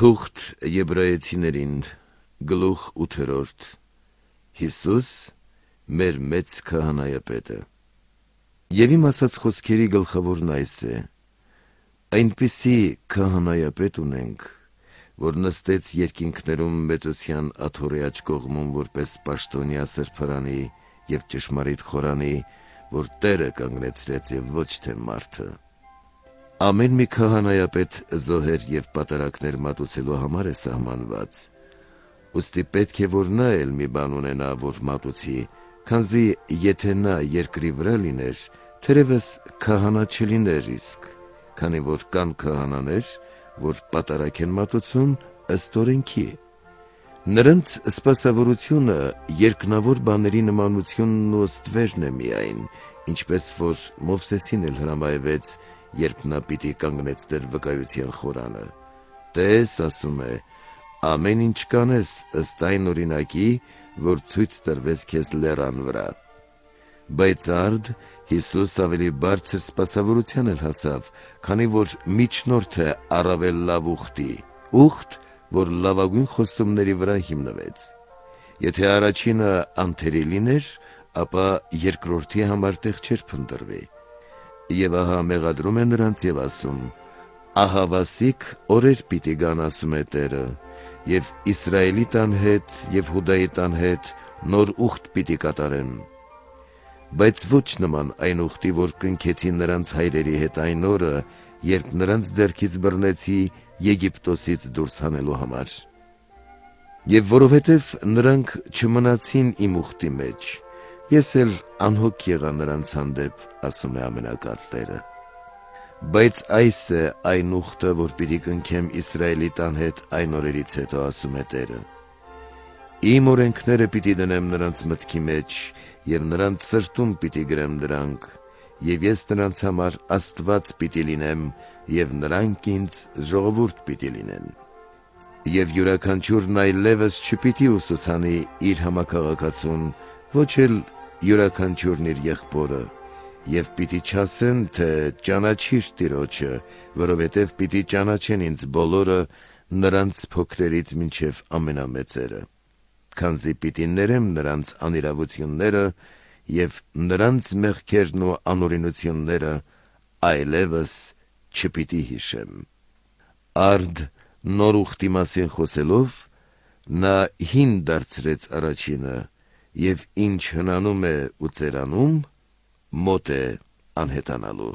Թուղթ Եբրայեցիներին գլուխ 8 Հիսուս մեր մեծ քահանայապետը։ Եվ իմ ասած խոսքերի գլխավորն այս է. այնպիսի քահանայապետ ունենք, որ նստեց երկինքներում մեծության աթոռի աջ կողմում որպես պաշտոնյա սրբարանի և ճշմարիտ խորանի, որ Տերը կանգնեցրեց և ոչ թե մարդը։ Ամեն մի քահանայապետ զոհեր և պատարակներ մատուցելու համար է սահմանված, ուստի պետք է, որ նա էլ մի բան ունենա, որ մատուցի, քանզի եթե նա երկրի վրա լիներ, թերևս քահանա չլիներ իսկ, քանի որ կան քահանաներ, որ պատարակ են մատուցում ըստ օրենքի։ Նրանց սպասավորությունը երկնավոր բաների նմանությունն ու ստվերն է միայն, ինչպես որ Մովսեսին էլ հրամայվեց, երբ նա պիտի կանգնեցներ վկայության խորանը։ Տես, ասում է, ամեն ինչ կանես ըստ այն օրինակի, որ ցույց տրվեց քեզ լեռան վրա։ Բայց արդ Հիսուս ավելի բարձր սպասավորության էլ հասավ, քանի որ միջնորդ է առավել լավ ուխտի, ուխտ, որ լավագույն խոստումների վրա հիմնվեց։ Եթե առաջինը անթերի լիներ, ապա երկրորդի համար տեղ չէր փնտրվի։ Եվ ահա մեղադրում է նրանց և ասում. ահավասիկ օրեր պիտի գան, ասում է Տերը, և Իսրայելի տան հետ և Հուդայի տան հետ նոր ուխտ պիտի կատարեմ։ Բայց ոչ նման այն ուխտի, որ կնքեցի նրանց հայրերի հետ այն օրը, երբ նրանց ձեռքից բռնեցի Եգիպտոսից դուրս հանելու համար։ Եվ որովհետև նրանք չմնացին իմ ուխտի մեջ, ես էլ անհոգ եղա նրանց հանդեպ, ասում է ամենակալ Տերը։ Բայց այս է այն ուխտը, որ պիտի կնքեմ Իսրայելի տան հետ այն օրերից հետո, ասում է Տերը. իմ օրենքները պիտի դնեմ նրանց մտքի մեջ, և նրանց սրտում պիտի գրեմ դրանք, և ես նրանց համար Աստված պիտի լինեմ, և նրանք ինձ ժողովուրդ պիտի լինեն։ Եվ յուրաքանչյուրն այլևս չպիտի ուսուցանի իր համաքաղաքացուն, ոչ էլ յուրաքանչյուրն իր եղբորը, և պիտի չասեն, թե ճանաչիր Տիրոջը, որովհետև պիտի ճանաչեն ինձ բոլորը, նրանց փոքրերից մինչև ամենամեծերը, քանզի պիտի ներեմ նրանց անիրավությունները և նրանց մեղքերն ու անօրենությունները այլևս չպիտի հիշեմ։ Արդ նոր ուխտի մասին խոսելով, նա հին դարձրեց առաջինը, և ինչ հնանում է ու ծերանում, մոտ է անհետանալու։